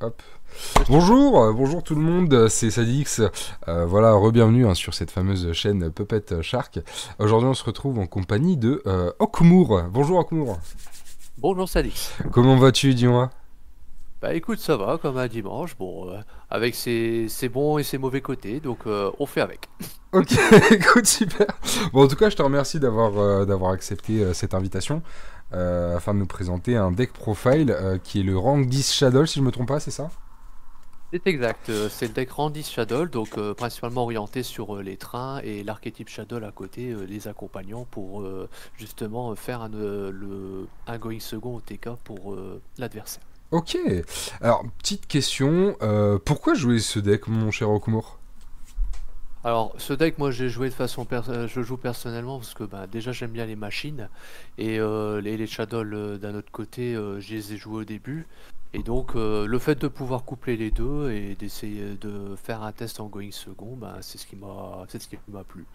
Hop. Bonjour, bonjour tout le monde, c'est Sadix. Voilà, re-bienvenue sur cette fameuse chaîne Puppet Shark. Aujourd'hui, on se retrouve en compagnie de Okumur. Bonjour Okumur. Bonjour Salix. Comment vas-tu, dis-moi? Bah écoute, ça va comme un dimanche, bon, avec ses bons et ses mauvais côtés, donc on fait avec. Ok, écoute, super. Bon, en tout cas, je te remercie d'avoir accepté cette invitation afin de nous présenter un deck profile qui est le Rank 10 Shadow, si je me trompe pas, c'est ça? C'est exact, c'est le deck Randy Shadow, donc principalement orienté sur les trains et l'archétype Shadow à côté, les accompagnants pour justement faire un going second au TK pour l'adversaire. Ok. Alors, petite question, pourquoi jouer ce deck, mon cher Okumur? Alors, ce deck, moi, j'ai joué de façon je joue personnellement parce que bah, déjà j'aime bien les machines et les Shadow d'un autre côté, je les ai joués au début et donc le fait de pouvoir coupler les deux et d'essayer de faire un test en going second, bah, c'est ce qui m'a plu.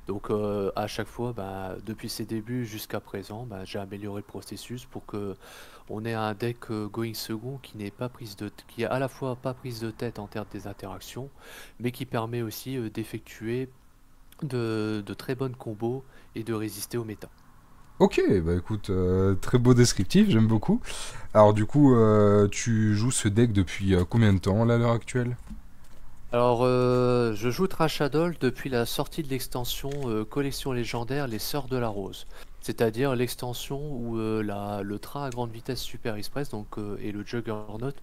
Donc à chaque fois, bah, depuis ses débuts jusqu'à présent, bah, j'ai amélioré le processus pour que on ait un deck going second qui n'est pas qui est à la fois pas prise de tête en termes des interactions mais qui permet aussi d'effectuer de très bonnes combos et de résister au méta. Ok, bah écoute, très beau descriptif, j'aime beaucoup. Alors du coup, tu joues ce deck depuis combien de temps là, à l'heure actuelle? Alors, je joue Trash Shadow depuis la sortie de l'extension collection légendaire Les Sœurs de la Rose. C'est-à-dire l'extension où le train à grande vitesse Super Express et le Juggernaut,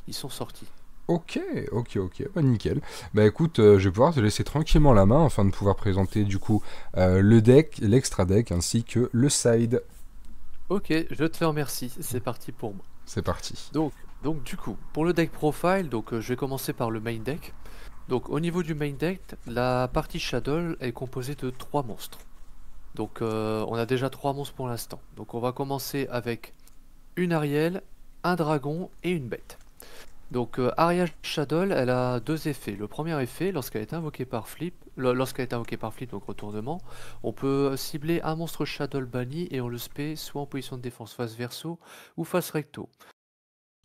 ils sont sortis. Ok, ok, bah nickel. Bah écoute, je vais pouvoir te laisser tranquillement la main afin de pouvoir présenter du coup le deck, l'extra deck ainsi que le side. Ok, je te remercie, c'est parti pour moi. C'est parti. Donc du coup, pour le deck profile, je vais commencer par le main deck. Donc au niveau du main deck, la partie Shadow est composée de 3 monstres. Donc on a déjà 3 monstres pour l'instant. Donc on va commencer avec une Ariel, un dragon et une bête. Donc Ariel Shadow, elle a deux effets. Le premier effet, lorsqu'elle est invoquée par flip, donc retournement, on peut cibler un monstre Shadow banni et on le spé soit en position de défense face verso ou face recto.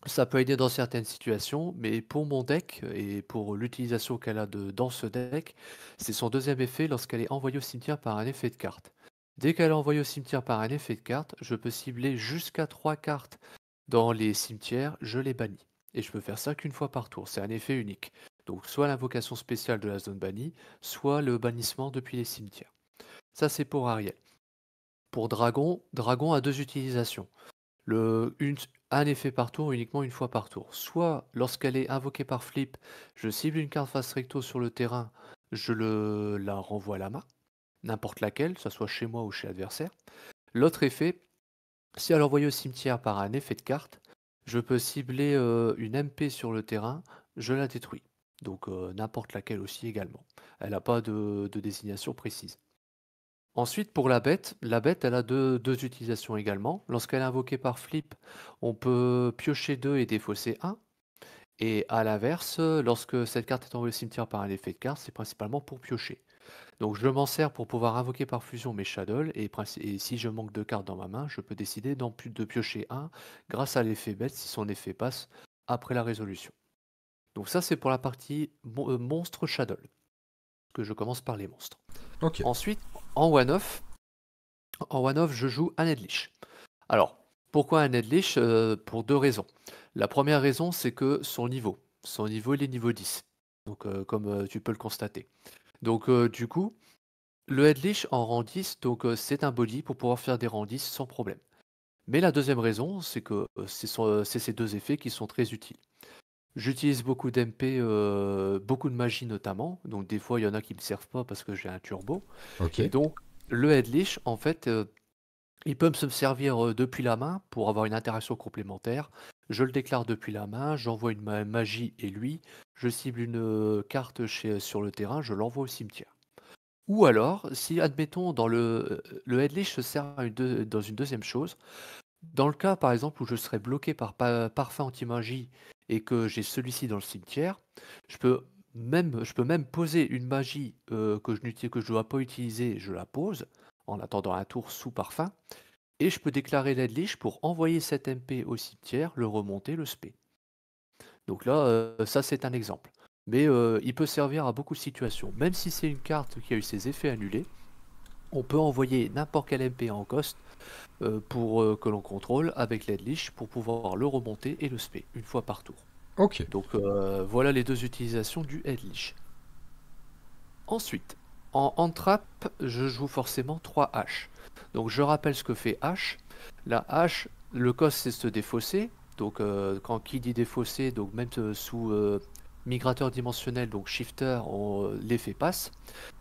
Ça peut aider dans certaines situations, mais pour mon deck et pour l'utilisation qu'elle a dans ce deck, c'est son deuxième effet lorsqu'elle est envoyée au cimetière par un effet de carte. Dès qu'elle est envoyée au cimetière par un effet de carte, je peux cibler jusqu'à 3 cartes dans les cimetières, je les bannis. Et je peux faire ça qu'une fois par tour, c'est un effet unique. Donc soit l'invocation spéciale de la zone bannie, soit le bannissement depuis les cimetières. Ça c'est pour Ariel. Pour Dragon, Dragon a deux utilisations. Un effet par tour uniquement une fois par tour. Soit lorsqu'elle est invoquée par flip, je cible une carte face recto sur le terrain, la renvoie à la main, n'importe laquelle, que ce soit chez moi ou chez l'adversaire. L'autre effet, si elle est envoyée au cimetière par un effet de carte, je peux cibler une MP sur le terrain, je la détruis. Donc n'importe laquelle aussi également. Elle n'a pas de désignation précise. Ensuite, pour la bête, elle a deux utilisations également. Lorsqu'elle est invoquée par flip, on peut piocher 2 et défausser un. Et à l'inverse, lorsque cette carte est envoyée au cimetière par un effet de carte, c'est principalement pour piocher. Donc je m'en sers pour pouvoir invoquer par fusion mes shadows, et si je manque de cartes dans ma main, je peux décider de piocher un grâce à l'effet bête si son effet passe après la résolution. Donc ça, c'est pour la partie monstre shadow, que je commence par les monstres. Ok. Ensuite, en one-off, je joue un Edlich. Alors, pourquoi un Edlich? Pour deux raisons. La première raison, c'est que son niveau, il est niveau 10. Donc, comme tu peux le constater. Donc, du coup, le Headlich en rang 10, c'est un body pour pouvoir faire des rangs 10 sans problème. Mais la deuxième raison, c'est que c'est ces deux effets qui sont très utiles. J'utilise beaucoup d'MP, beaucoup de magie notamment, donc des fois il y en a qui me servent pas parce que j'ai un turbo. Ok. Et donc, le Headlich, en fait, il peut me servir depuis la main pour avoir une interaction complémentaire. Je le déclare depuis la main, j'envoie une magie et lui, je cible une carte sur le terrain, je l'envoie au cimetière. Ou alors, si admettons le headleash se sert dans une deuxième chose, dans le cas par exemple où je serais bloqué par parfum anti-magie et que j'ai celui-ci dans le cimetière, je peux même poser une magie que je dois pas utiliser, je la pose en attendant un tour sous parfum, et je peux déclarer l'headleash pour envoyer cet MP au cimetière, le remonter, le spé. Donc là, ça c'est un exemple. Mais il peut servir à beaucoup de situations. Même si c'est une carte qui a eu ses effets annulés, on peut envoyer n'importe quel MP en cost pour que l'on contrôle avec l'Eldlich pour pouvoir le remonter et le spé une fois par tour. Ok. Donc voilà les deux utilisations du Eldlich. Ensuite, en hand trap, je joue forcément 3 haches. Donc je rappelle ce que fait hache. La hache, le cost c'est se défausser. Donc quand qui dit défausser, donc même sous migrateur dimensionnel, donc shifter, l'effet passe.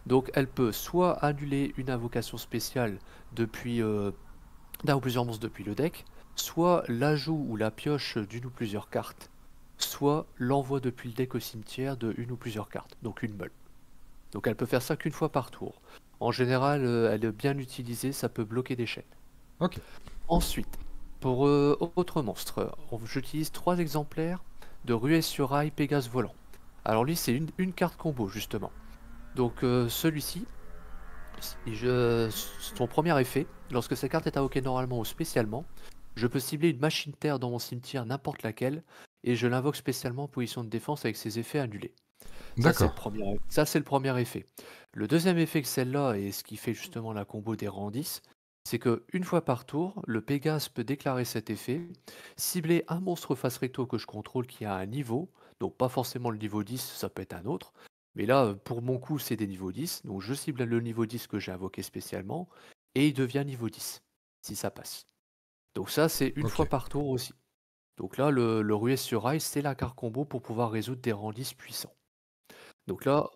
Donc elle peut soit annuler une invocation spéciale depuis d'un ou plusieurs monstres depuis le deck, soit l'ajout ou la pioche d'une ou plusieurs cartes, soit l'envoi depuis le deck au cimetière de une ou plusieurs cartes, donc une meule. Donc elle peut faire ça qu'une fois par tour. En général, elle est bien utilisée, ça peut bloquer des chaînes. Ok. Ensuite, pour autre monstre, j'utilise 3 exemplaires de Ruée sur Rail Pégase Volant. Alors lui, c'est une carte combo, justement. Donc celui-ci, son premier effet, lorsque sa carte est invoquée normalement ou spécialement, je peux cibler une machine terre dans mon cimetière, n'importe laquelle, et je l'invoque spécialement en position de défense avec ses effets annulés. D'accord. Ça, c'est le premier effet. Le deuxième effet que celle-là, et ce qui fait justement la combo des rangs 10, c'est que une fois par tour, le Pégase peut déclarer cet effet, cibler un monstre face recto que je contrôle qui a un niveau, donc pas forcément le niveau 10, ça peut être un autre, mais là, pour mon coup, c'est des niveaux 10, donc je cible le niveau 10 que j'ai invoqué spécialement, et il devient niveau 10, si ça passe. Donc ça, c'est une Ok. fois par tour aussi. Donc là, le Ruée sur Rail, c'est la carte combo pour pouvoir résoudre des rangs 10 puissants. Donc là,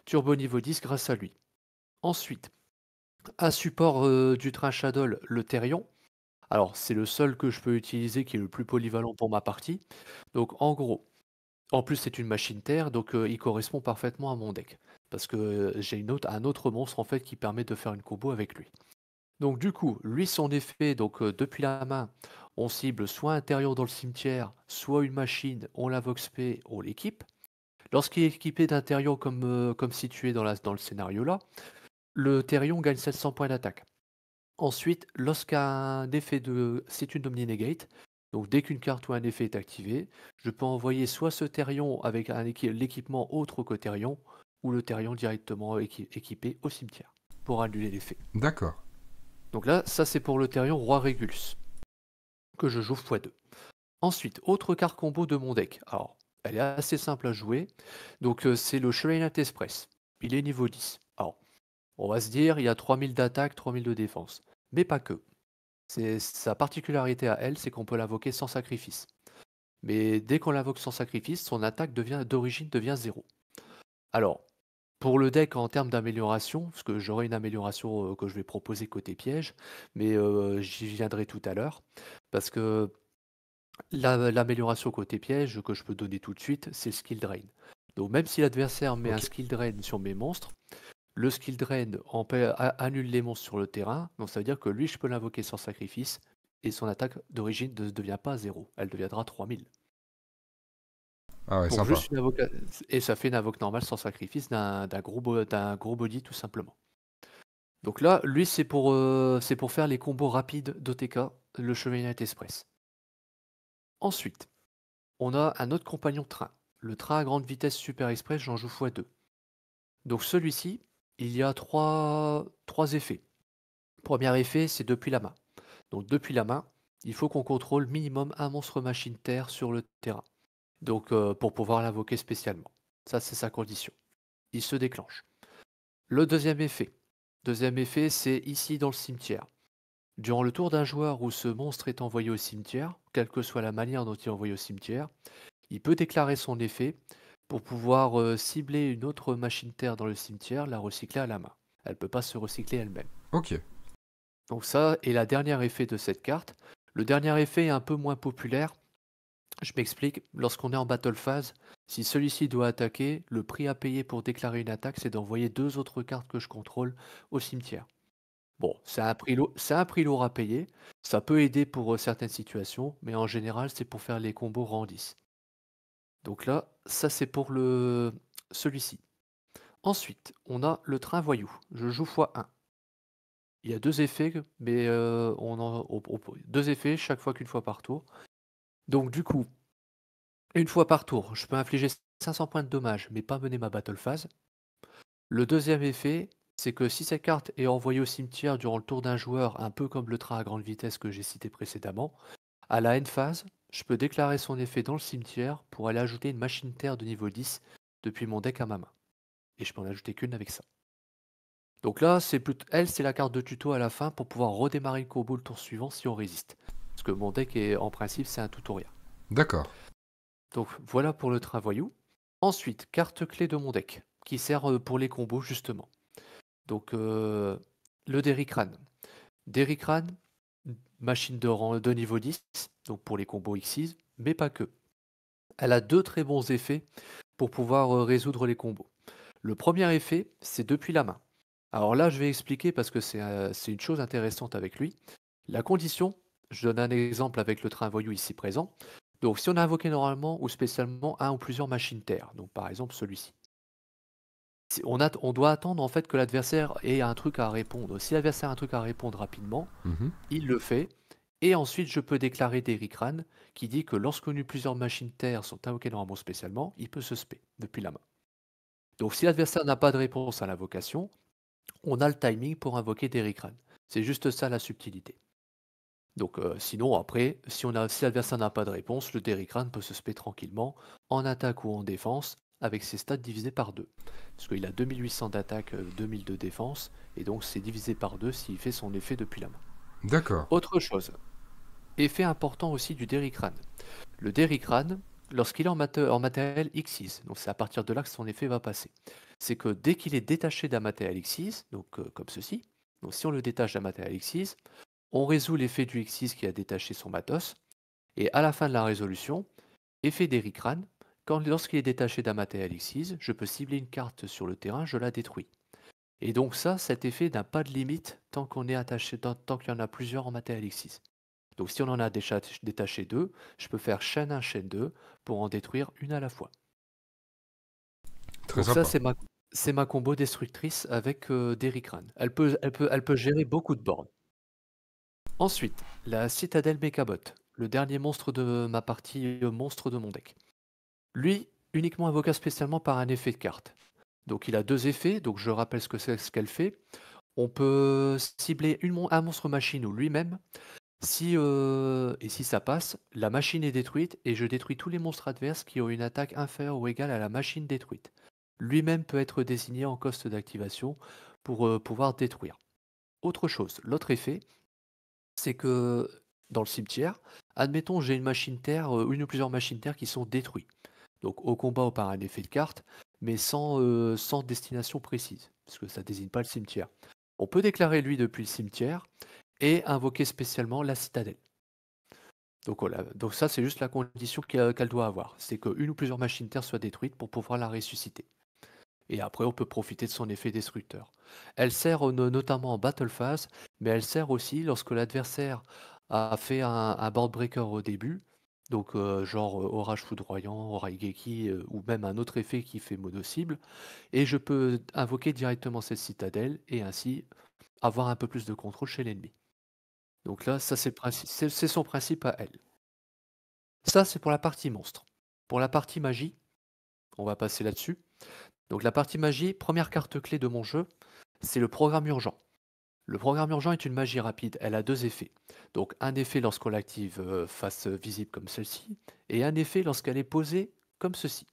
turbo niveau 10 grâce à lui. Ensuite, un support du train Shadow, le Therion. Alors, c'est le seul que je peux utiliser qui est le plus polyvalent pour ma partie. Donc, en gros, en plus, c'est une machine terre, donc il correspond parfaitement à mon deck. Parce que j'ai un autre monstre en fait qui permet de faire une combo avec lui. Donc, du coup, lui, son effet, donc depuis la main, on cible soit un Therion dans le cimetière, soit une machine, on l'invoque spé, on l'équipe. Lorsqu'il est équipé d'un Therion comme situé dans le scénario là, le Therion gagne 700 points d'attaque. Ensuite, lorsqu'un effet c'est une Omni-Negate, donc dès qu'une carte ou un effet est activé, je peux envoyer soit ce Therion avec l'équipement autre que Therion, ou le Therion directement équipé au cimetière, pour annuler l'effet. D'accord. Donc là, ça c'est pour le Therion Roi Régulus, que je joue x2. Ensuite, autre carte combo de mon deck. Alors, elle est assez simple à jouer, donc c'est le Chevalier Express. Il est niveau 10. Alors, on va se dire, il y a 3000 d'attaque, 3000 de défense. Mais pas que. Sa particularité à elle, c'est qu'on peut l'invoquer sans sacrifice. Mais dès qu'on l'invoque sans sacrifice, son attaque d'origine devient 0. Alors, pour le deck en termes d'amélioration, parce que j'aurai une amélioration que je vais proposer côté piège, mais j'y viendrai tout à l'heure, parce que l'amélioration côté piège que je peux donner tout de suite, c'est le skill drain. Donc même si l'adversaire met un Ok. skill drain sur mes monstres, le skill drain annule les monstres sur le terrain, donc ça veut dire que lui, je peux l'invoquer sans sacrifice, et son attaque d'origine ne devient pas 0, elle deviendra 3000. Ah ouais, Pour sympa. juste une invocation. Et ça fait une invoque normale sans sacrifice d'un gros body tout simplement. Donc là, lui, c'est pour faire les combos rapides d'OTK, le Chevalier Knight Express. Ensuite, on a un autre compagnon de train. Le train à grande vitesse Super Express, j'en joue x2. Donc celui-ci, il y a trois effets. Premier effet, c'est depuis la main. Donc depuis la main, il faut qu'on contrôle minimum un monstre machine terre sur le terrain. Donc pour pouvoir l'invoquer spécialement. Ça, c'est sa condition. Il se déclenche. Le deuxième effet. Deuxième effet, c'est ici dans le cimetière. Durant le tour d'un joueur où ce monstre est envoyé au cimetière, quelle que soit la manière dont il est envoyé au cimetière, il peut déclarer son effet pour pouvoir cibler une autre machine terre dans le cimetière, la recycler à la main. Elle ne peut pas se recycler elle-même. Ok. Donc ça est la dernière effet de cette carte. Le dernier effet est un peu moins populaire. Je m'explique, lorsqu'on est en battle phase, si celui-ci doit attaquer, le prix à payer pour déclarer une attaque, c'est d'envoyer 2 autres cartes que je contrôle au cimetière. Bon, c'est un prix lourd à payer, ça peut aider pour certaines situations, mais en général, c'est pour faire les combos rang 10. Donc là, ça c'est pour celui-ci. Ensuite, on a le train voyou. Je joue x1. Il y a 2 effets, mais deux effets chaque fois qu'une fois par tour. Donc du coup, Une fois par tour, je peux infliger 500 points de dommage, mais pas mener ma battle phase. Le deuxième effet, c'est que si cette carte est envoyée au cimetière durant le tour d'un joueur, un peu comme le train à grande vitesse que j'ai cité précédemment, à la end phase, je peux déclarer son effet dans le cimetière pour aller ajouter une machine terre de niveau 10 depuis mon deck à ma main. Et je peux en ajouter qu'une avec ça. Donc là, elle, c'est la carte de tuto à la fin pour pouvoir redémarrer le combo le tour suivant si on résiste. Parce que mon deck est, en principe, c'est un tutoriel. D'accord. Donc voilà pour le train voyou. Ensuite, carte clé de mon deck, qui sert pour les combos justement. Donc le Derrickran. Derrickran, machine de rang de niveau 10, donc pour les combos Xyz, mais pas que. Elle a deux très bons effets pour pouvoir résoudre les combos. Le premier effet, c'est depuis la main. Alors là, je vais expliquer parce que c'est une chose intéressante avec lui. La condition, je donne un exemple avec le train voyou ici présent. Donc si on a invoqué normalement ou spécialement un ou plusieurs machines terre, donc par exemple celui-ci. On doit attendre en fait que l'adversaire ait un truc à répondre. Si l'adversaire a un truc à répondre rapidement, Mhm. il le fait. Et ensuite, je peux déclarer Derrickran qui dit que lorsque plusieurs machines terre sont invoquées normalement spécialement, il peut se spé depuis la main. Donc si l'adversaire n'a pas de réponse à l'invocation, on a le timing pour invoquer Derrickran. C'est juste ça la subtilité. Donc sinon après, si l'adversaire n'a pas de réponse, le Derrickran peut se spé tranquillement en attaque ou en défense avec ses stats divisés par 2. Parce qu'il a 2800 d'attaque, 2000 de défense, et donc c'est divisé par 2 s'il fait son effet depuis la main. D'accord. Autre chose, effet important aussi du Derrickran. Le Derrickran, lorsqu'il est en matériel X6, donc c'est à partir de là que son effet va passer, c'est que dès qu'il est détaché d'un matériel X6, donc comme ceci, donc si on le détache d'un matériel X6, on résout l'effet du X6 qui a détaché son matos, et à la fin de la résolution, effet Derrickran, lorsqu'il est détaché d'un matériel X6, je peux cibler une carte sur le terrain, je la détruis. Et donc ça, cet effet n'a pas de limite tant qu'on est attaché, tant qu'il y en a plusieurs en matériel X6. Donc si on en a détaché deux, je peux faire chaîne 1, chaîne 2 pour en détruire une à la fois. Très Donc ça, sympa. c'est ma combo destructrice avec Derrickran. Elle peut gérer beaucoup de boards. Ensuite, la citadelle Mechabot, le dernier monstre de ma partie monstre de mon deck. Lui, uniquement invoqué spécialement par un effet de carte. Donc il a deux effets, donc je rappelle ce qu'elle fait. On peut cibler un monstre machine ou lui-même. Et si ça passe, la machine est détruite et je détruis tous les monstres adverses qui ont une attaque inférieure ou égale à la machine détruite. Lui-même peut être désigné en coste d'activation pour pouvoir détruire. Autre chose, l'autre effet, c'est que dans le cimetière, admettons j'ai une machine terre, une ou plusieurs machines terre qui sont détruites. Donc au combat ou par un effet de carte, mais sans destination précise, parce que ça désigne pas le cimetière. On peut déclarer lui depuis le cimetière et invoquer spécialement la citadelle. Donc voilà, donc ça c'est juste la condition qu'elle doit avoir, c'est qu'une ou plusieurs machines terre soient détruites pour pouvoir la ressusciter. Et après on peut profiter de son effet destructeur. Elle sert notamment en battle phase, mais elle sert aussi lorsque l'adversaire a fait un board breaker au début, donc genre orage foudroyant, Oraigeki, ou même un autre effet qui fait mono-cible, et je peux invoquer directement cette citadelle et ainsi avoir un peu plus de contrôle chez l'ennemi. Donc là, ça c'est son principe à elle. Ça, c'est pour la partie monstre. Pour la partie magie, on va passer là-dessus. Donc la partie magie, première carte clé de mon jeu, c'est le programme urgent. Le programme urgent est une magie rapide, elle a deux effets. Donc un effet lorsqu'on l'active face visible comme celle-ci, et un effet lorsqu'elle est posée comme ceci.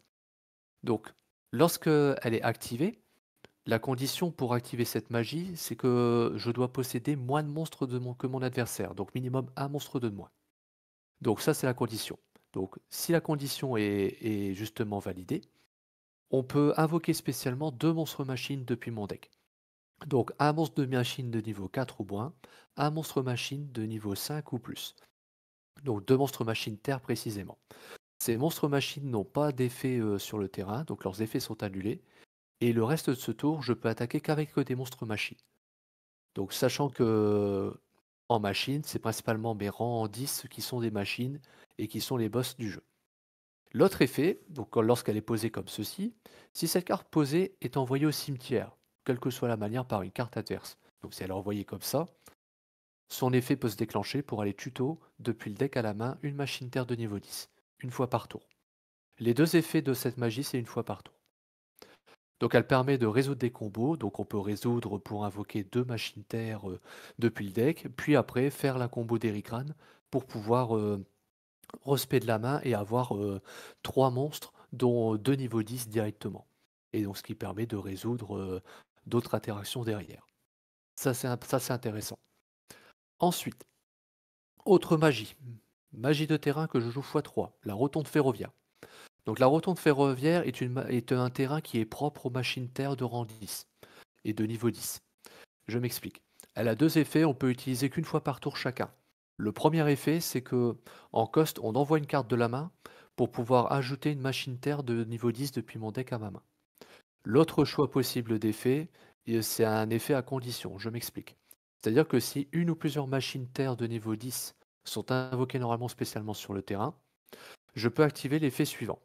Donc lorsqu'elle est activée, la condition pour activer cette magie, c'est que je dois posséder moins de monstres que mon adversaire, donc minimum un monstre de moins. Donc ça, c'est la condition. Donc si la condition est justement validée, on peut invoquer spécialement deux monstres machines depuis mon deck. Donc un monstre de machine de niveau 4 ou moins, un monstre machine de niveau 5 ou plus. Donc deux monstres machines terre précisément. Ces monstres machines n'ont pas d'effet sur le terrain, donc leurs effets sont annulés. Et le reste de ce tour, je peux attaquer qu'avec des monstres machines. Donc sachant que en machine, c'est principalement mes rangs 10 qui sont des machines et qui sont les boss du jeu. L'autre effet, donc lorsqu'elle est posée comme ceci, si cette carte posée est envoyée au cimetière, quelle que soit la manière par une carte adverse, donc si elle est envoyée comme ça, son effet peut se déclencher pour aller tuto depuis le deck à la main une machine terre de niveau 10, une fois par tour. Les deux effets de cette magie, c'est une fois par tour. Donc elle permet de résoudre des combos, donc on peut résoudre pour invoquer 2 machines terre, depuis le deck, puis après faire la combo d'Erikran pour pouvoir, respect de la main et avoir 3 monstres, dont 2 niveau 10 directement. Et donc ce qui permet de résoudre d'autres interactions derrière. Ça, c'est intéressant. Ensuite, autre magie. Magie de terrain que je joue x3, la rotonde ferroviaire. Donc la rotonde ferroviaire est un terrain qui est propre aux machines terre de rang 10 et de niveau 10. Je m'explique. Elle a deux effets, on peut utiliser qu'une fois par tour chacun. Le premier effet, c'est que en cost, on envoie une carte de la main pour pouvoir ajouter une machine terre de niveau 10 depuis mon deck à ma main. L'autre choix possible d'effet, c'est un effet à condition. Je m'explique. C'est-à-dire que si une ou plusieurs machines terre de niveau 10 sont invoquées normalement spécialement sur le terrain, je peux activer l'effet suivant.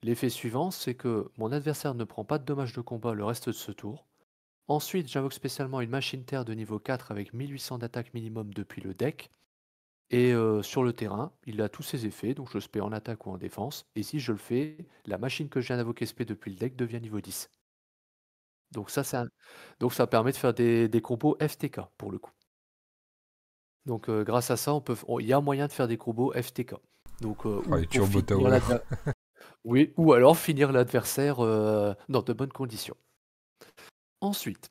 L'effet suivant, c'est que mon adversaire ne prend pas de dommages de combat le reste de ce tour. Ensuite, j'invoque spécialement une machine terre de niveau 4 avec 1800 d'attaque minimum depuis le deck. Et sur le terrain, il a tous ses effets, donc je spé en attaque ou en défense. Et si je le fais, la machine que je viens d'invoquer spé depuis le deck devient niveau 10. Donc donc ça permet de faire des combos FTK pour le coup. Donc grâce à ça, il y a moyen de faire des combos FTK. Donc Oh, ou les pour Turbo finir Tower. oui, ou alors finir l'adversaire dans de bonnes conditions. Ensuite,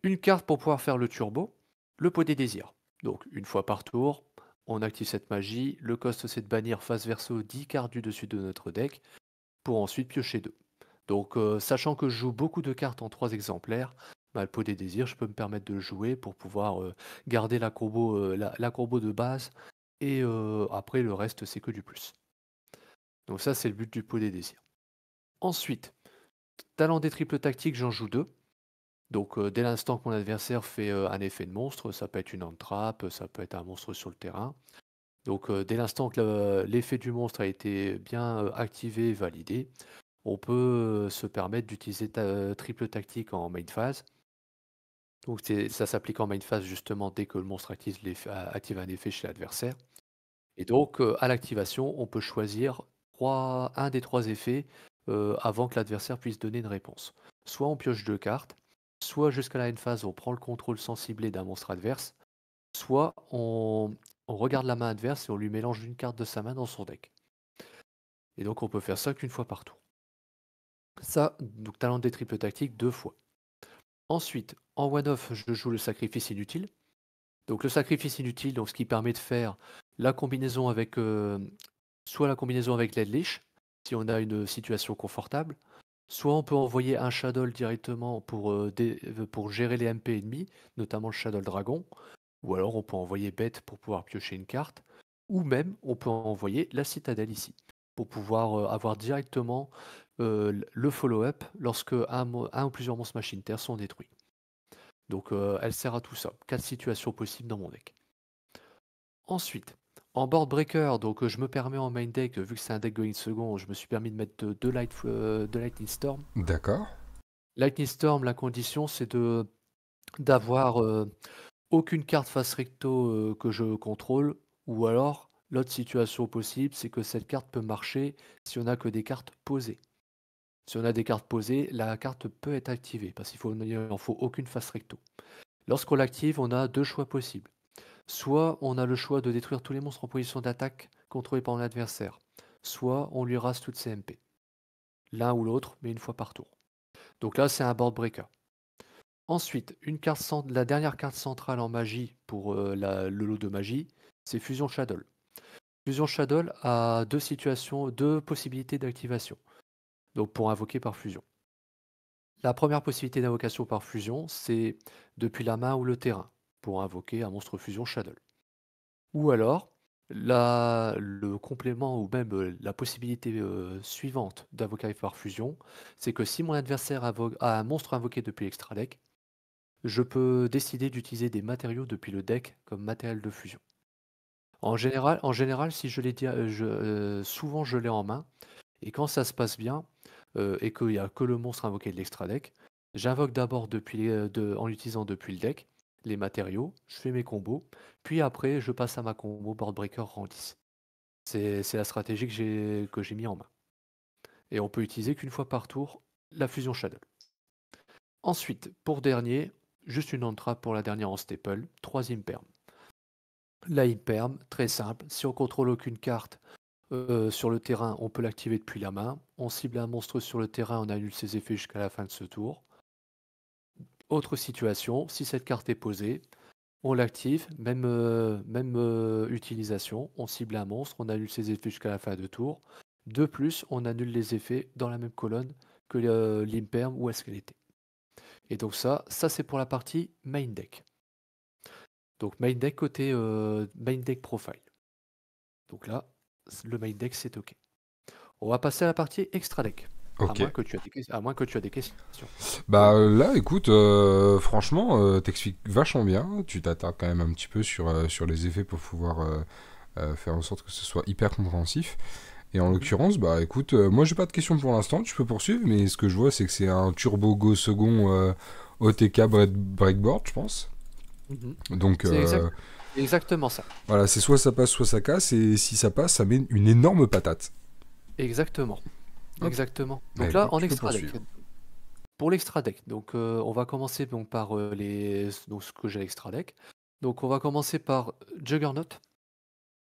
une carte pour pouvoir faire le turbo, le pot des désirs. Donc une fois par tour, on active cette magie. Le cost, c'est de bannir face verso 10 cartes du dessus de notre deck pour ensuite piocher 2. Donc sachant que je joue beaucoup de cartes en 3 exemplaires, bah, le pot des désirs, je peux me permettre de le jouer pour pouvoir garder la combo de base. Et après, le reste, c'est que du plus. Donc ça, c'est le but du pot des désirs. Ensuite, talent des triples tactiques, j'en joue 2. Donc dès l'instant que mon adversaire fait un effet de monstre, ça peut être une entrap, ça peut être un monstre sur le terrain. Donc dès l'instant que l'effet du monstre a été bien activé et validé, on peut se permettre d'utiliser triple tactique en main phase. Donc ça s'applique en main phase justement dès que le monstre active un effet chez l'adversaire. Et donc à l'activation, on peut choisir un des 3 effets avant que l'adversaire puisse donner une réponse. Soit on pioche 2 cartes, soit jusqu'à la end phase, on prend le contrôle sans cibler d'un monstre adverse, soit on regarde la main adverse et on lui mélange une carte de sa main dans son deck. Et donc on peut faire ça qu'une fois par tour. Ça, donc talent des triples tactiques 2 fois. Ensuite, en one-off, je joue le sacrifice inutile. Donc le sacrifice inutile, donc ce qui permet de faire la combinaison avec soit la combinaison avec l'Eldlich, si on a une situation confortable, soit on peut envoyer un Shadow directement pour gérer les MP ennemis, notamment le Shadow Dragon, ou alors on peut envoyer Bête pour pouvoir piocher une carte, ou même on peut envoyer la Citadelle ici, pour pouvoir avoir directement le follow-up lorsque un ou plusieurs monstres machine terre sont détruits. Donc elle sert à tout ça. 4 situations possibles dans mon deck. Ensuite, en board breaker, donc je me permets en main deck, vu que c'est un deck going second, je me suis permis de mettre deux Lightning Storm. D'accord. Lightning Storm, la condition, c'est d'avoir aucune carte face recto que je contrôle, ou alors l'autre situation possible, c'est que cette carte peut marcher si on n'a que des cartes posées. Si on a des cartes posées, la carte peut être activée, parce qu'il en faut aucune face recto. Lorsqu'on l'active, on a 2 choix possibles. Soit on a le choix de détruire tous les monstres en position d'attaque contrôlés par l'adversaire, soit on lui rase toutes ses MP. L'un ou l'autre, mais une fois par tour. Donc là, c'est un board breaker. Ensuite, la dernière carte centrale en magie pour le lot de magie, c'est Fusion Shadow. Fusion Shadow a deux possibilités d'activation, donc pour invoquer par fusion. La première possibilité d'invocation par fusion, c'est depuis la main ou le terrain, pour invoquer un monstre fusion Shadow. Ou alors, le complément ou même la possibilité suivante d'invoquer par fusion, c'est que si mon adversaire a un monstre invoqué depuis l'extra deck, je peux décider d'utiliser des matériaux depuis le deck comme matériel de fusion. En général, si je l'ai dit, souvent je l'ai en main, et quand ça se passe bien, et qu'il n'y a que le monstre invoqué de l'extra deck, j'invoque d'abord en l'utilisant depuis le deck, les matériaux, je fais mes combos, puis après je passe à ma combo board breaker rang 10. C'est la stratégie que j'ai mis en main. Et on peut utiliser qu'une fois par tour la fusion Shadow. Ensuite, pour dernier, juste une entrave pour la dernière en staple, 3 imperm. La imperm, très simple, si on contrôle aucune carte sur le terrain, on peut l'activer depuis la main. On cible un monstre sur le terrain, on annule ses effets jusqu'à la fin de ce tour. Autre situation, si cette carte est posée, on l'active, même utilisation, on cible un monstre, on annule ses effets jusqu'à la fin de tour. De plus, on annule les effets dans la même colonne que l'imperm où est-ce qu'elle était. Et donc ça c'est pour la partie main deck. Donc main deck côté main deck profile. Donc là, le main deck c'est ok. On va passer à la partie extra deck. À Ok. moins que tu as des questions. Bah là, écoute, franchement, t'expliques vachement bien. Tu t'attardes quand même un petit peu sur les effets pour pouvoir faire en sorte que ce soit hyper compréhensif. Et en Mhm. l'occurrence, bah écoute, moi j'ai pas de questions pour l'instant, tu peux poursuivre, mais ce que je vois c'est que c'est un Turbo Go second OTK Breakboard, je pense. Mhm. Donc C'est exactement ça. voilà, c'est soit ça passe, soit ça casse, et si ça passe, ça met une énorme patate. Exactement. Ok. Exactement. Bah Donc là, écoute, en tu peux extra deck. poursuivre. Pour l'extra deck, donc on va commencer donc par donc ce que j'ai à l'extra deck. Donc on va commencer par Juggernaut.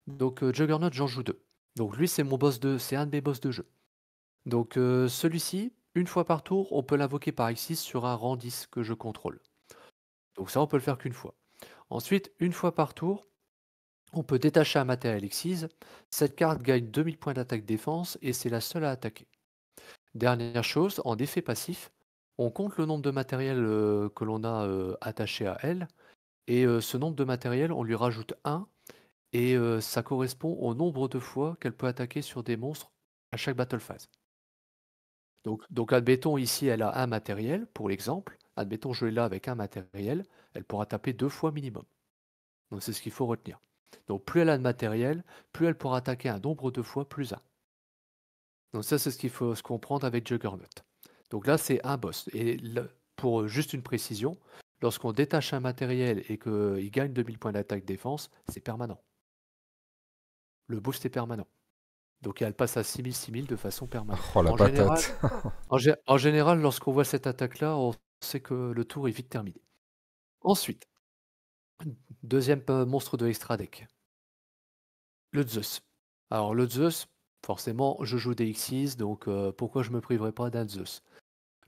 Donc Juggernaut, j'en joue deux. Donc lui, c'est un de mes boss de jeu. Donc celui-ci, une fois par tour, on peut l'invoquer par X6 sur un rang 10 que je contrôle. Donc ça, on peut le faire qu'une fois. Ensuite, une fois par tour, on peut détacher un matériel X6. Cette carte gagne 2000 points d'attaque défense et c'est la seule à attaquer. Dernière chose, en effet passif, on compte le nombre de matériel que l'on a attaché à elle, et ce nombre de matériel, on lui rajoute 1, et ça correspond au nombre de fois qu'elle peut attaquer sur des monstres à chaque battle phase. Donc admettons ici, elle a un matériel, pour l'exemple. Admettons, je l'ai là avec un matériel, elle pourra taper 2 fois minimum. Donc c'est ce qu'il faut retenir. Donc plus elle a de matériel, plus elle pourra attaquer un nombre de fois plus 1. Donc ça, c'est ce qu'il faut se comprendre avec Juggernaut. Donc là, c'est un boss. Et pour juste une précision, lorsqu'on détache un matériel et qu'il gagne 2000 points d'attaque défense, c'est permanent. Le boost est permanent. Donc elle passe à 6000 de façon permanente. Oh la patate. En général, lorsqu'on voit cette attaque-là, on sait que le tour est vite terminé. Ensuite, deuxième monstre de extra deck, le Zeus. Alors le Zeus, forcément, je joue des X6, donc pourquoi je me priverais pas d'un Zeus?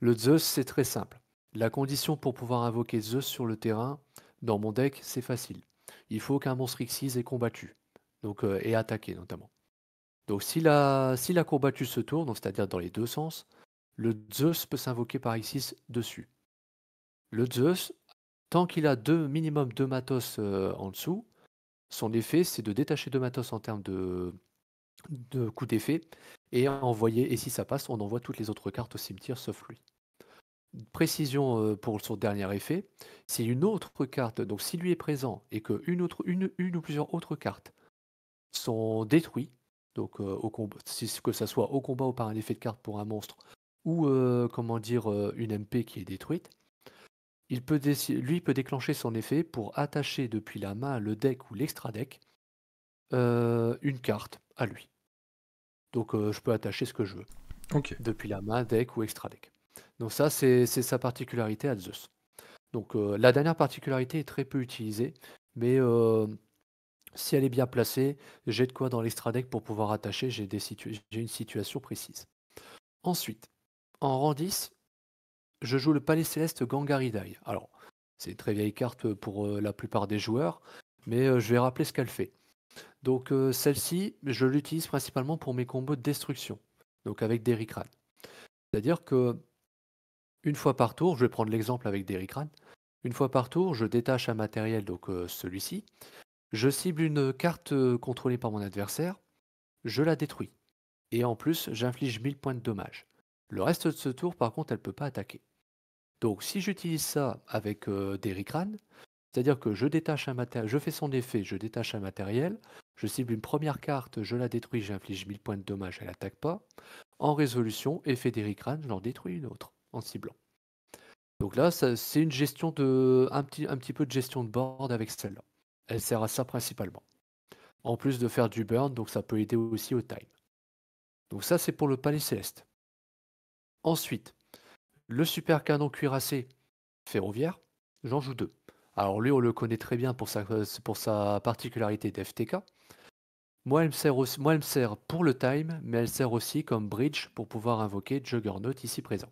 Le Zeus, c'est très simple. La condition pour pouvoir invoquer Zeus sur le terrain, dans mon deck, c'est facile. Il faut qu'un monstre X6 ait combattu, donc, et attaqué notamment. Donc s'il a combattu ce tour, donc c'est-à-dire dans les deux sens, le Zeus peut s'invoquer par X6 dessus. Le Zeus, tant qu'il a minimum 2 matos en dessous, son effet c'est de détacher 2 matos en termes de coup d'effet et envoyer, et si ça passe, on envoie toutes les autres cartes au cimetière sauf lui. Précision pour son dernier effet, si une autre carte, donc si lui est présent et que une ou plusieurs autres cartes sont détruites, donc au combat, que ça soit au combat ou par un effet de carte pour un monstre, ou comment dire une MP qui est détruite, lui il peut déclencher son effet pour attacher depuis la main, le deck ou l'extra deck une carte à lui. Donc je peux attacher ce que je veux Ok. depuis la main, deck ou extra deck. Donc ça c'est sa particularité à Zeus. Donc la dernière particularité est très peu utilisée, mais si elle est bien placée, j'ai de quoi dans l'extra deck pour pouvoir attacher, j'ai une situation précise. Ensuite, en rang 10, je joue le Palais Céleste Gangaridai. Alors, c'est une très vieille carte pour la plupart des joueurs, mais je vais rappeler ce qu'elle fait. Donc celle-ci, je l'utilise principalement pour mes combos de destruction, donc avec Derikran. C'est-à-dire que une fois par tour, je vais prendre l'exemple avec Derikran, une fois par tour, je détache un matériel, donc celui-ci, je cible une carte contrôlée par mon adversaire, je la détruis. Et en plus, j'inflige 1000 points de dommage. Le reste de ce tour, par contre, elle ne peut pas attaquer. Donc si j'utilise ça avec Derikran, c'est-à-dire que je détache un matériel, je fais son effet, je détache un matériel, je cible une première carte, je la détruis, j'inflige 1000 points de dommage, elle n'attaque pas. En résolution, effet Derikran, je l'en détruis une autre en ciblant. Donc là, c'est une gestion un petit peu de gestion de board avec celle-là. Elle sert à ça principalement. En plus de faire du burn, donc ça peut aider aussi au time. Donc ça, c'est pour le Palais Céleste. Ensuite, le super canon cuirassé ferroviaire, j'en joue 2. Alors lui, on le connaît très bien pour sa particularité d'FTK. Moi, elle me sert pour le time, mais elle sert aussi comme bridge pour pouvoir invoquer Juggernaut ici présent.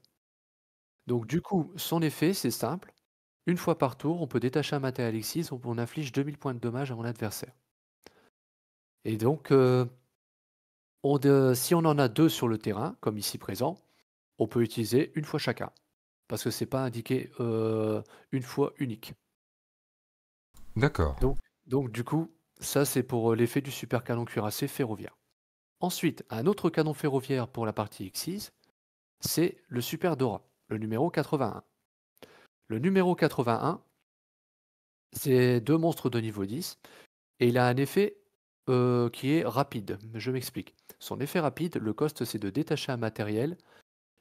Donc du coup, son effet, c'est simple. Une fois par tour, on peut détacher un matériel X6, on inflige 2000 points de dommage à mon adversaire. Et donc, si on en a 2 sur le terrain, comme ici présent, on peut utiliser une fois chacun. Parce que c'est pas indiqué une fois unique. D'accord. Donc du coup, ça c'est pour l'effet du super canon cuirassé ferroviaire. Ensuite, un autre canon ferroviaire pour la partie X6, c'est le Super Dora, le numéro 81. Le numéro 81, c'est 2 monstres de niveau 10, et il a un effet qui est rapide. Je m'explique. Son effet rapide, le cost, c'est de détacher un matériel,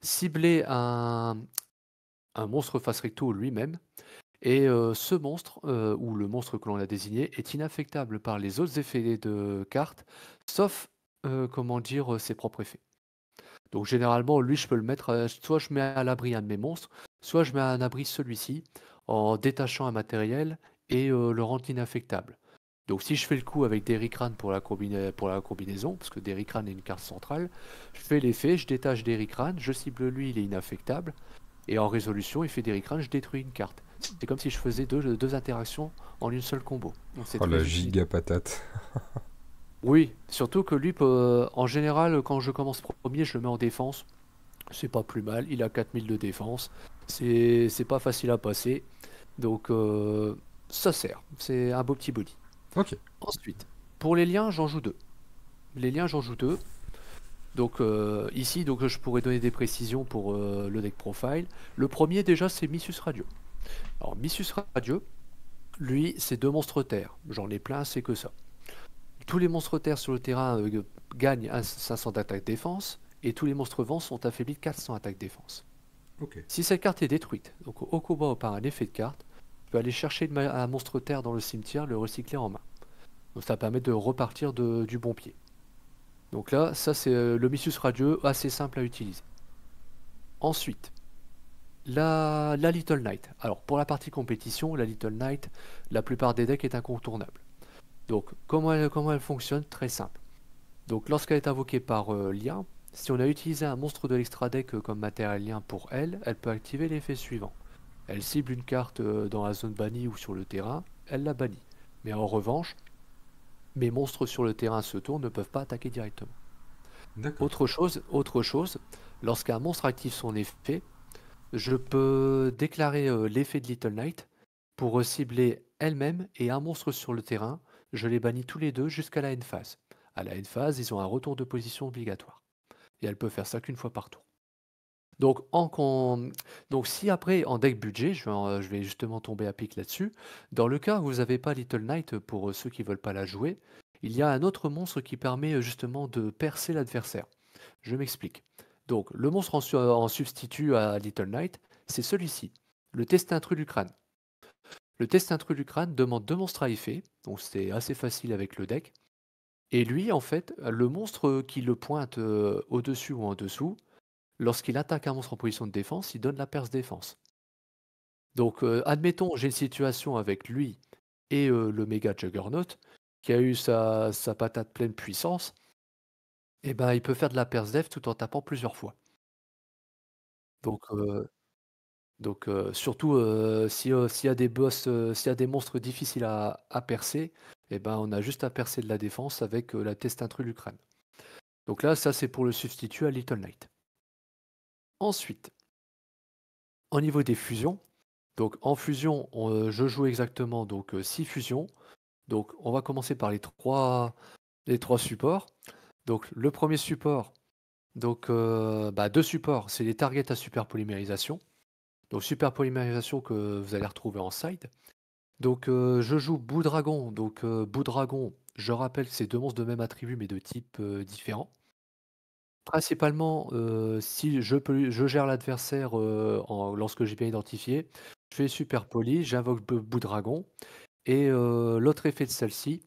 cibler un monstre face recto lui-même, et ce monstre, ou le monstre que l'on a désigné, est inaffectable par les autres effets de carte, sauf, comment dire, ses propres effets. Donc généralement, lui, je peux le mettre, soit je mets à l'abri un de mes monstres, soit je mets à un abri celui-ci, en détachant un matériel et le rendre inaffectable. Donc si je fais le coup avec Derrickran pour la combinaison, parce que Derrickran est une carte centrale, je fais l'effet, je détache Derrickran, je cible lui, il est inaffectable, et en résolution, il fait Derrickran, je détruis une carte. C'est comme si je faisais deux interactions en une seule combo. Donc c'est Oh la très utilisé. giga patate. Oui, surtout que lui, en général, quand je commence premier, je le mets en défense. C'est pas plus mal, il a 4000 de défense. C'est pas facile à passer. Donc ça sert. C'est un beau petit body. Ok. Ensuite, pour les liens, j'en joue 2. Les liens, j'en joue 2. Donc ici, donc, je pourrais donner des précisions pour le deck profile. Le premier déjà, c'est Missus Radio. Alors Missus Radio, lui, c'est 2 monstres terre. J'en ai plein, c'est que ça. Tous les monstres terre sur le terrain gagnent 500 d'attaque défense, et tous les monstres vents sont affaiblis de 400 attaque défense. Ok. Si cette carte est détruite, donc au combat ou par un effet de carte, tu peux aller chercher un monstre terre dans le cimetière, le recycler en main. Donc ça permet de repartir du bon pied. Donc là, ça c'est le Missus radieux, assez simple à utiliser. Ensuite, la Little Knight. Alors pour la partie compétition, la Little Knight, la plupart des decks est incontournable. Donc comment elle fonctionne? Très simple. Donc lorsqu'elle est invoquée par lien, si on a utilisé un monstre de l'extra deck comme matériel lien pour elle, elle peut activer l'effet suivant. Elle cible une carte dans la zone bannie ou sur le terrain, elle la bannit. Mais en revanche, mes monstres sur le terrain ce tour ne peuvent pas attaquer directement. D'accord. Autre chose, lorsqu'un monstre active son effet, je peux déclarer l'effet de Little Knight pour cibler elle-même et un monstre sur le terrain. Je les bannis tous les deux jusqu'à la end phase. À la end phase, ils ont un retour de position obligatoire. Et elle peut faire ça qu'une fois par tour. Donc, Donc si après, en deck budget, je vais justement tomber à pic là-dessus, dans le cas où vous n'avez pas Little Knight, pour ceux qui veulent pas la jouer, il y a un autre monstre qui permet justement de percer l'adversaire. Je m'explique. Donc le monstre en substitut à Little Knight, c'est celui-ci, le test intrus du crâne. Le test intrus du crâne demande 2 monstres à effet, donc c'est assez facile avec le deck. Et lui, en fait, le monstre qui le pointe au-dessus ou en dessous, lorsqu'il attaque un monstre en position de défense, il donne la perce défense. Donc, admettons, j'ai une situation avec lui et le méga Juggernaut, qui a eu sa patate pleine puissance, et ben il peut faire de la perce def tout en tapant plusieurs fois. Donc, surtout s'il y a des boss, s'il y a des monstres difficiles à percer, et ben on a juste à percer de la défense avec la test intrus du crâne. Donc là, ça c'est pour le substitut à Little Knight. Ensuite, au niveau des fusions, donc en fusion, je joue exactement donc 6 fusions. Donc on va commencer par les trois supports. Donc le premier support, donc 2 supports, c'est les targets à super polymérisation. Donc super polymérisation que vous allez retrouver en side. Donc je joue Bout Dragon. Donc Bout Dragon, je rappelle que c'est 2 monstres de même attribut mais de type différent. Principalement, si je gère l'adversaire lorsque j'ai bien identifié, je fais super poli, j'invoque Bout Dragon. Et l'autre effet de celle-ci,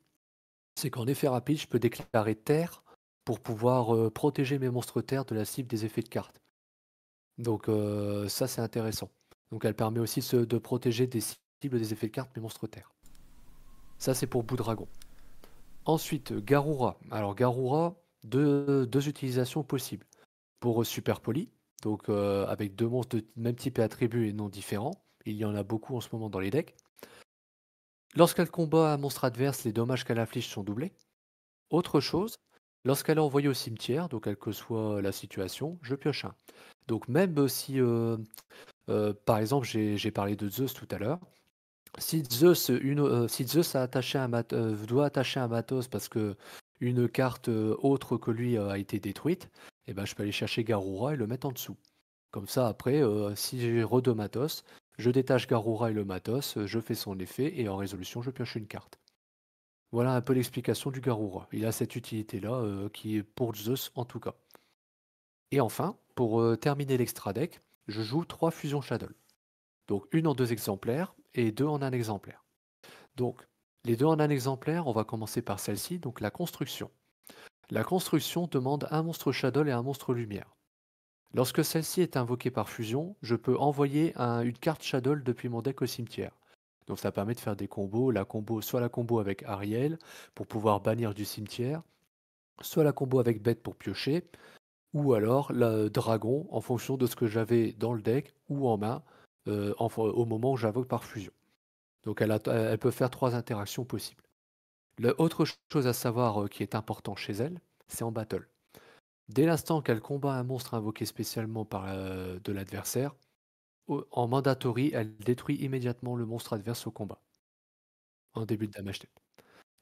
c'est qu'en effet rapide, je peux déclarer terre pour pouvoir protéger mes monstres terre de la cible des effets de carte. Donc ça, c'est intéressant. Donc elle permet aussi de protéger des cibles des effets de carte, mais monstres terre. Ça, c'est pour Boudragon. Ensuite, Garura. Alors Garura, deux utilisations possibles. Pour Super Poli, donc avec deux monstres de même type et attribut et non différents. Il y en a beaucoup en ce moment dans les decks. Lorsqu'elle combat un monstre adverse, les dommages qu'elle inflige sont doublés. Autre chose, lorsqu'elle est envoyée au cimetière, donc quelle que soit la situation, je pioche un. Donc même si, par exemple, j'ai parlé de Zeus tout à l'heure, si Zeus a attaché doit attacher un matos parce que une carte autre que lui a été détruite, eh ben, je peux aller chercher Garura et le mettre en dessous. Comme ça, après, si j'ai re matos, je détache Garura et le matos, je fais son effet et en résolution, je pioche une carte. Voilà un peu l'explication du Garura. Il a cette utilité-là qui est pour Zeus en tout cas. Et enfin, pour terminer l'extra deck, je joue 3 fusions Shadow. Donc une en 2 exemplaires et 2 en un exemplaire. Donc les 2 en un exemplaire, on va commencer par celle-ci, donc la construction. La construction demande un monstre Shadow et un monstre lumière. Lorsque celle-ci est invoquée par fusion, je peux envoyer une carte Shadow depuis mon deck au cimetière. Donc ça permet de faire des combos, soit la combo avec Ariel pour pouvoir bannir du cimetière, soit la combo avec Bête pour piocher, ou alors le dragon en fonction de ce que j'avais dans le deck ou en main au moment où j'invoque par fusion. Donc elle peut faire 3 interactions possibles. Autre chose à savoir qui est important chez elle, c'est en battle. Dès l'instant qu'elle combat un monstre invoqué spécialement de l'adversaire, en mandatory, elle détruit immédiatement le monstre adverse au combat, en début de damage step.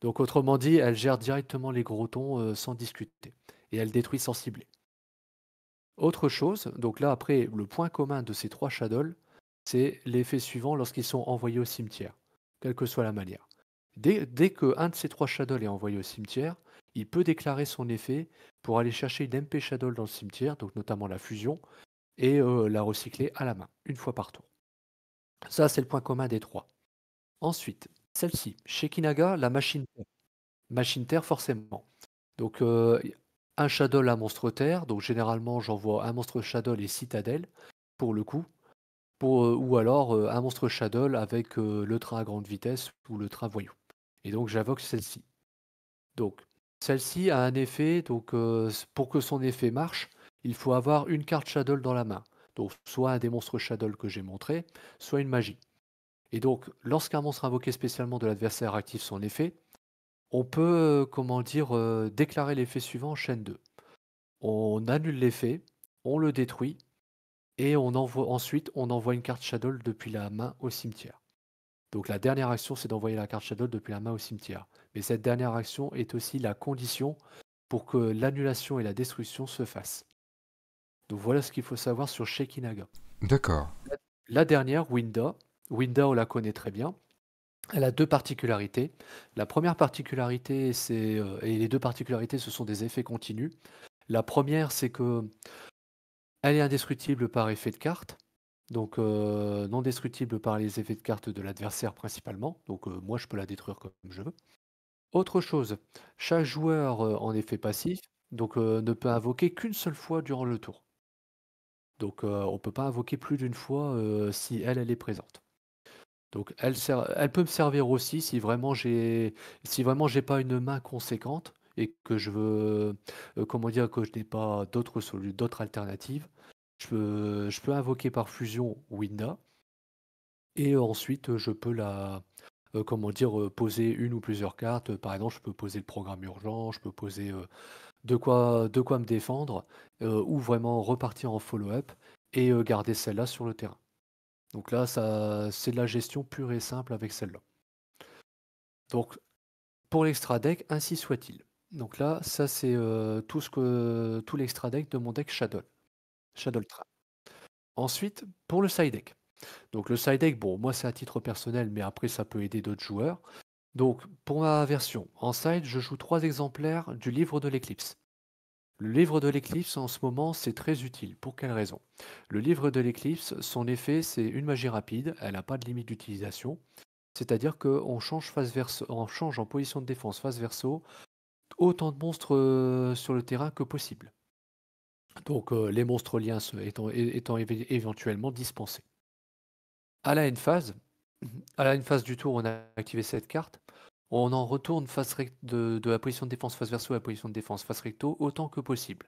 Donc autrement dit, elle gère directement les gros tons sans discuter, et elle détruit sans cibler. Autre chose, donc là après, le point commun de ces 3 shadows, c'est l'effet suivant lorsqu'ils sont envoyés au cimetière, quelle que soit la manière. Dès qu'un de ces 3 shadows est envoyé au cimetière, il peut déclarer son effet pour aller chercher une MP shadow dans le cimetière, donc notamment la fusion, et la recycler à la main, une fois par tour. Ça, c'est le point commun des 3. Ensuite, celle-ci, Shekinaga, la machine terre. Machine terre, forcément. Donc, un Shadow à monstre terre. Donc, généralement, j'envoie un monstre Shadow et citadelle, pour le coup. Ou alors un monstre Shadow avec le train à grande vitesse ou le train voyou. Et donc, j'invoque celle-ci. Donc, celle-ci a un effet. Donc, pour que son effet marche, il faut avoir une carte Shadow dans la main. Donc, soit un des monstres Shadow que j'ai montré, soit une magie. Et donc, lorsqu'un monstre invoqué spécialement de l'adversaire active son effet, on peut, comment dire, déclarer l'effet suivant en chaîne 2. On annule l'effet, on le détruit, et ensuite on envoie une carte Shadow depuis la main au cimetière. Donc la dernière action, c'est d'envoyer la carte Shadow depuis la main au cimetière. Mais cette dernière action est aussi la condition pour que l'annulation et la destruction se fassent. Donc voilà ce qu'il faut savoir sur Shekinaga. D'accord. La dernière, Winda. Winda, on la connaît très bien. Elle a 2 particularités. La première particularité, et les 2 particularités, ce sont des effets continus. La première, c'est que elle est indestructible par effet de carte, donc non destructible par les effets de carte de l'adversaire principalement, donc moi je peux la détruire comme je veux. Autre chose, chaque joueur en effet passif, donc ne peut invoquer qu'une seule fois durant le tour. Donc on peut pas invoquer plus d'une fois si elle est présente. Donc elle peut me servir aussi si vraiment j'ai pas une main conséquente et que je veux, comment dire? Que je n'ai pas d'autres alternatives. Je peux invoquer par fusion Winda et ensuite, je peux comment dire? Poser une ou plusieurs cartes. Par exemple, je peux poser le programme urgent, je peux poser, de quoi me défendre, ou vraiment repartir en follow-up et garder celle-là sur le terrain. Donc là, ça c'est de la gestion pure et simple avec celle-là. Donc pour l'extra deck, ainsi soit-il. Donc là, ça c'est, tout l'extra deck de mon deck Shadow Trap. Ensuite, pour le side deck. Donc le side deck, bon, moi c'est à titre personnel, mais après ça peut aider d'autres joueurs. Donc pour ma version, en side, je joue 3 exemplaires du livre de l'éclipse. Le livre de l'éclipse, en ce moment, c'est très utile. Pour quelle raison? Le livre de l'éclipse, son effet, c'est une magie rapide, elle n'a pas de limite d'utilisation. C'est-à-dire qu'on change on change en position de défense face verso autant de monstres sur le terrain que possible. Donc les monstres liens étant éventuellement dispensés. À la end phase, à la end phase du tour, on a activé cette carte. On en retourne de la position de défense face verso à la position de défense face recto autant que possible.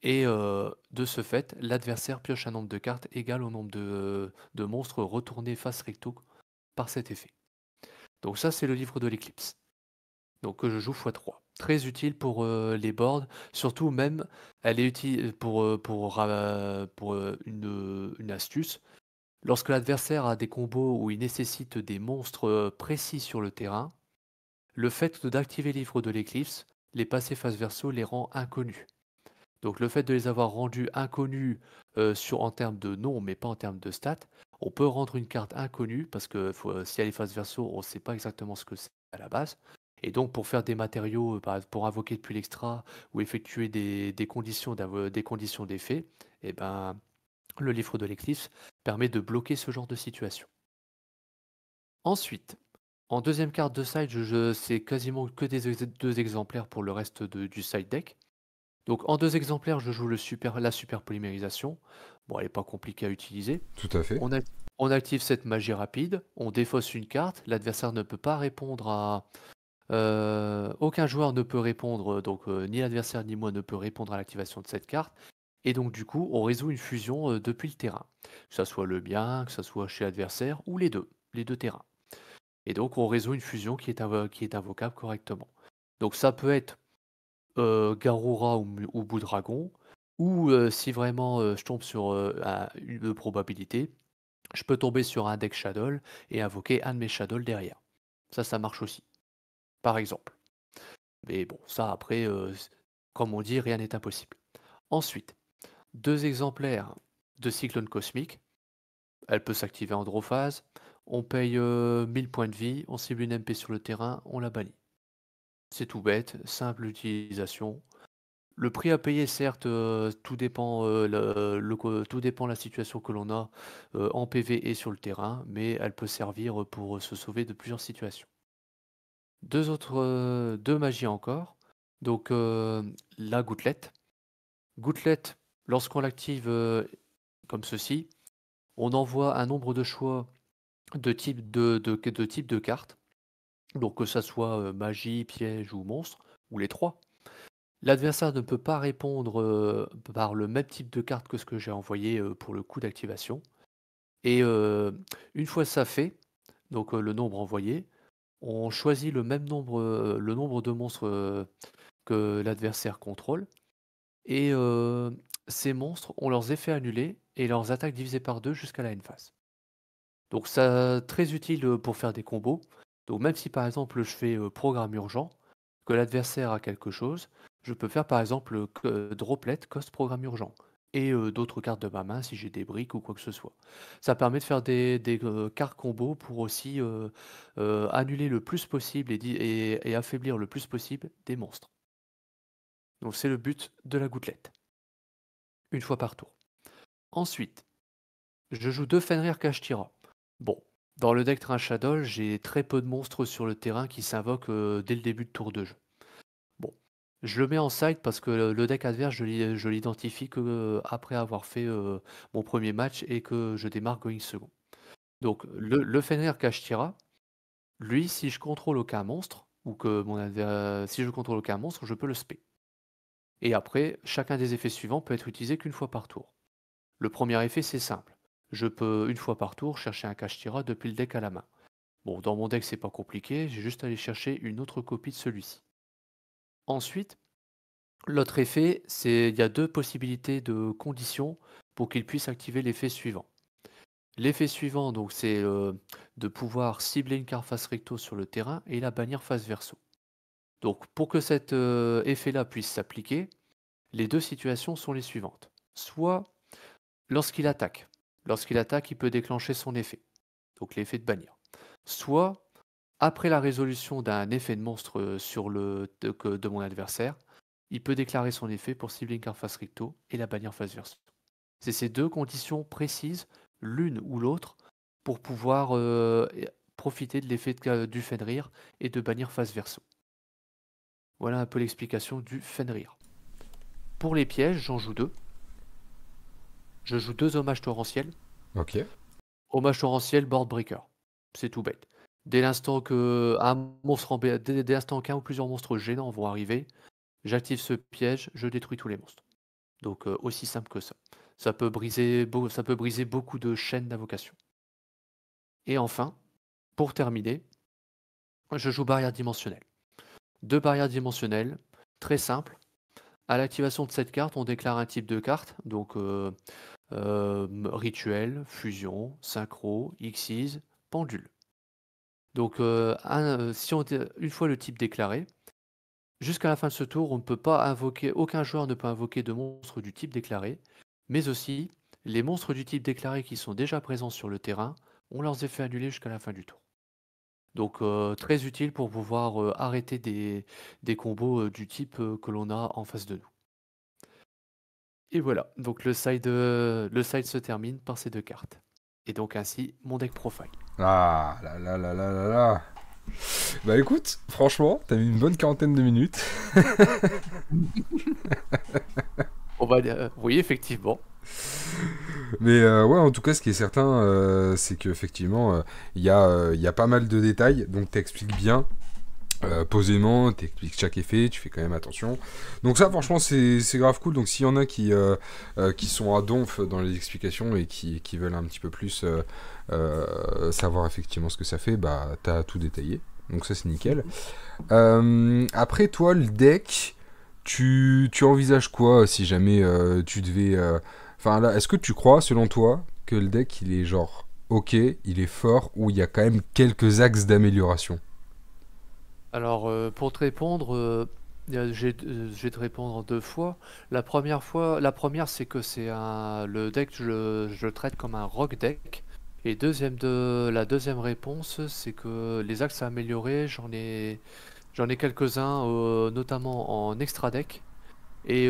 Et de ce fait, l'adversaire pioche un nombre de cartes égal au nombre de monstres retournés face recto par cet effet. Donc ça, c'est le livre de l'éclipse. Donc que je joue x3. Très utile pour les boards, surtout même, elle est utile pour une astuce. Lorsque l'adversaire a des combos où il nécessite des monstres précis sur le terrain, le fait d'activer le livre de l'éclipse, les passer face verso les rend inconnus. Donc le fait de les avoir rendus inconnus en termes de nom, mais pas en termes de stats, on peut rendre une carte inconnue, parce que si elle est face verso, on ne sait pas exactement ce que c'est à la base. Et donc pour faire des matériaux, pour invoquer depuis l'extra, ou effectuer des conditions d'effet, eh ben, le livre de l'éclipse permet de bloquer ce genre de situation. Ensuite, en deuxième carte de side, c'est quasiment que deux exemplaires pour le reste du side deck. Donc en deux exemplaires, je joue la super polymérisation. Bon, elle n'est pas compliquée à utiliser. Tout à fait. On active cette magie rapide, on défausse une carte, l'adversaire ne peut pas répondre à... aucun joueur ne peut répondre, donc ni l'adversaire ni moi ne peut répondre à l'activation de cette carte. Et donc du coup, on résout une fusion depuis le terrain. Que ça soit le bien, que ça soit chez l'adversaire, ou les deux terrains. Et donc on résout une fusion qui est invocable correctement. Donc ça peut être Garura ou Boudragon, ou si vraiment je tombe sur une probabilité, je peux tomber sur un deck Shadow et invoquer un de mes Shadow derrière. Ça marche aussi, par exemple. Mais bon, ça après, comme on dit, rien n'est impossible. Ensuite, deux exemplaires de Cyclone Cosmique. Elle peut s'activer en draw phase. On paye 1000 points de vie, on cible une MP sur le terrain, on la bannit. C'est tout bête, simple utilisation. Le prix à payer, certes, tout dépend, tout dépend de la situation que l'on a en PV et sur le terrain, mais elle peut servir pour se sauver de plusieurs situations. Deux magies encore. Donc la gouttelette. Gouttelette, lorsqu'on l'active comme ceci, on envoie un nombre de choix de type de cartes. Donc que ça soit magie, piège ou monstre, ou les trois. L'adversaire ne peut pas répondre par le même type de carte que ce que j'ai envoyé pour le coup d'activation. Et une fois ça fait, donc le nombre envoyé, on choisit le nombre de monstres que l'adversaire contrôle. Et ces monstres ont leurs effets annulés et leurs attaques divisées par 2 jusqu'à la end phase. Donc ça très utile pour faire des combos. Donc même si par exemple je fais programme urgent, que l'adversaire a quelque chose, je peux faire par exemple droplet cost programme urgent et d'autres cartes de ma main si j'ai des briques ou quoi que ce soit. Ça permet de faire des cartes combos pour aussi annuler le plus possible et affaiblir le plus possible des monstres. Donc c'est le but de la gouttelette. Une fois par tour. Ensuite, je joue 2 Fenrir Kashtira. Bon, dans le deck Train Shadow, j'ai très peu de monstres sur le terrain qui s'invoquent dès le début de tour de jeu. Bon, je le mets en side parce que le deck adverse, je l'identifie que après avoir fait mon premier match et que je démarre going second. Donc le Fenrir Kashtira, lui, si je contrôle aucun monstre, ou que si je contrôle aucun monstre, je peux le spé. Et après, chacun des effets suivants peut être utilisé qu'une fois par tour. Le premier effet, c'est simple. Je peux, une fois par tour, chercher un Kashtira depuis le deck à la main. Bon, dans mon deck, c'est pas compliqué, j'ai juste à aller chercher une autre copie de celui-ci. Ensuite, l'autre effet, c'est il y a deux possibilités de conditions pour qu'il puisse activer l'effet suivant. L'effet suivant, donc, c'est de pouvoir cibler une carte face recto sur le terrain et la bannir face verso. Donc, pour que cet effet-là puisse s'appliquer, les deux situations sont les suivantes. Soit lorsqu'il attaque. Lorsqu'il attaque, il peut déclencher son effet. Donc l'effet de bannir. Soit après la résolution d'un effet de monstre de mon adversaire, il peut déclarer son effet pour cibler une carte face recto et la bannir face verso. C'est ces deux conditions précises, l'une ou l'autre, pour pouvoir profiter de l'effet du Fenrir et de bannir face verso. Voilà un peu l'explication du Fenrir. pour les pièges, j'en joue 2. Je joue 2 hommages torrentiels. Ok. Hommage torrentiel, board breaker. C'est tout bête. Dès l'instant que dès l'instant qu'un ou plusieurs monstres gênants vont arriver, j'active ce piège, je détruis tous les monstres. Donc aussi simple que ça. Ça peut briser beaucoup de chaînes d'invocation. Et enfin, pour terminer, je joue barrière dimensionnelle. 2 barrières dimensionnelles, très simples. À l'activation de cette carte, on déclare un type de carte, donc rituel, fusion, synchro, Xyz, pendule. Donc une fois le type déclaré, jusqu'à la fin de ce tour, on ne peut pas invoquer, aucun joueur ne peut invoquer de monstres du type déclaré, mais aussi les monstres du type déclaré qui sont déjà présents sur le terrain ont leurs effets annulés jusqu'à la fin du tour. Donc très utile pour pouvoir arrêter des combos du type que l'on a en face de nous. Et voilà, donc le side se termine par ces 2 cartes. Et donc ainsi, mon deck profile. Ah là là là là là là. Bah écoute, franchement, t'as mis une bonne quarantaine de minutes. On va oui, effectivement. Mais ouais, en tout cas, ce qui est certain, c'est qu'effectivement, il y a pas mal de détails, donc t'expliques bien. Posément, t'expliques chaque effet, tu fais quand même attention. Donc ça, franchement, c'est grave cool. Donc s'il y en a qui sont à donf dans les explications et qui veulent un petit peu plus savoir effectivement ce que ça fait, bah t'as tout détaillé. Donc ça, c'est nickel. Après, toi, le deck, tu envisages quoi si jamais tu devais... Enfin là, est-ce que tu crois, selon toi, que le deck, il est genre ok, il est fort, ou il y a quand même quelques axes d'amélioration? Alors, pour te répondre, je vais te répondre en 2 fois. La première, c'est que le deck, je le traite comme un rock deck. Et la deuxième réponse, c'est que les axes à améliorer, j'en ai quelques-uns, notamment en extra deck. Et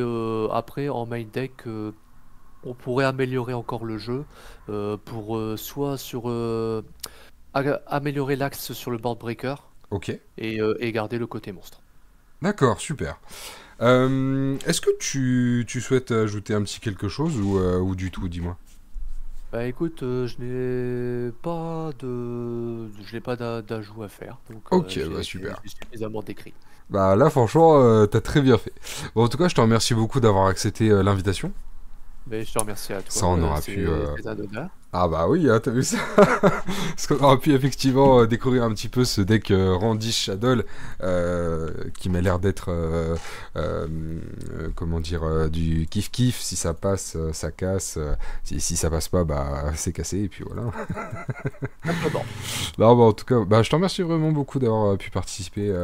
après, en main deck, on pourrait améliorer encore le jeu pour soit améliorer l'axe sur le board breaker Ok. et garder le côté monstre. D'accord, super. Est-ce que tu souhaites ajouter un petit quelque chose ou du tout, dis-moi. Bah écoute, je n'ai pas d'ajout à faire, donc Ok, bah super. j'ai suffisamment décrit. Bah là, franchement, t'as très bien fait. Bon, en tout cas, je te remercie beaucoup d'avoir accepté l'invitation. Mais je te remercie à Ça, toi, on aura pu... c'est un honneur. Ah bah oui, hein, t'as vu ça? Parce qu'on aura pu effectivement découvrir un petit peu ce deck Randy Shadow qui m'a l'air d'être, comment dire, du kiff-kiff. Si ça passe, ça casse. Si ça passe pas, bah c'est cassé et puis voilà. Simplement. Non, bah, en tout cas, bah, je te remercie vraiment beaucoup d'avoir pu participer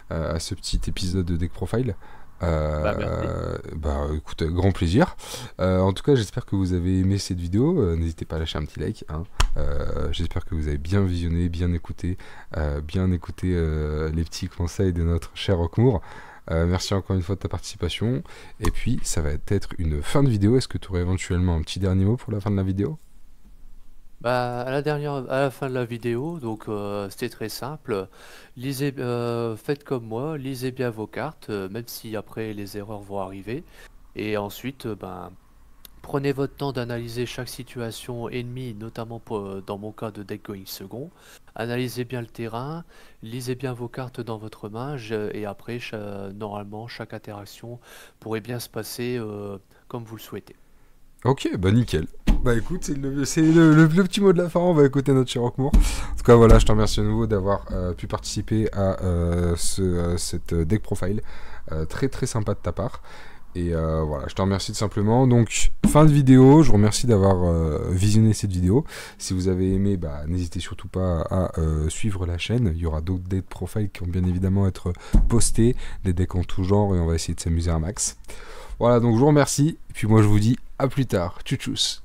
à ce petit épisode de Deck Profile. Bah merci. Bah écoute, grand plaisir. En tout cas, j'espère que vous avez aimé cette vidéo. N'hésitez pas à lâcher un petit like, hein. J'espère que vous avez bien visionné, bien écouté les petits conseils de notre cher Rockmoor. Merci encore une fois de ta participation. Et puis, ça va être une fin de vidéo. Est-ce que tu aurais éventuellement un petit dernier mot pour la fin de la vidéo? Bah, à la fin de la vidéo, donc c'était très simple. Faites comme moi, lisez bien vos cartes, même si après les erreurs vont arriver. Et ensuite, ben, prenez votre temps d'analyser chaque situation ennemie, notamment dans mon cas de deck going second. Analysez bien le terrain, lisez bien vos cartes dans votre main, et après, normalement, chaque interaction pourrait bien se passer comme vous le souhaitez. Ok, bah nickel. Bah écoute, c'est le petit mot de la fin, on va écouter notre cher Rockmoor. En tout cas, voilà, je te remercie à nouveau d'avoir pu participer à cette deck profile. Très très sympa de ta part. Et voilà, je te remercie tout simplement. Donc, fin de vidéo, je vous remercie d'avoir visionné cette vidéo. Si vous avez aimé, bah, n'hésitez surtout pas à suivre la chaîne. Il y aura d'autres decks profiles qui vont bien évidemment être postés, des decks en tout genre, et on va essayer de s'amuser un max. Voilà, donc je vous remercie, et puis moi je vous dis à plus tard. Tchuss.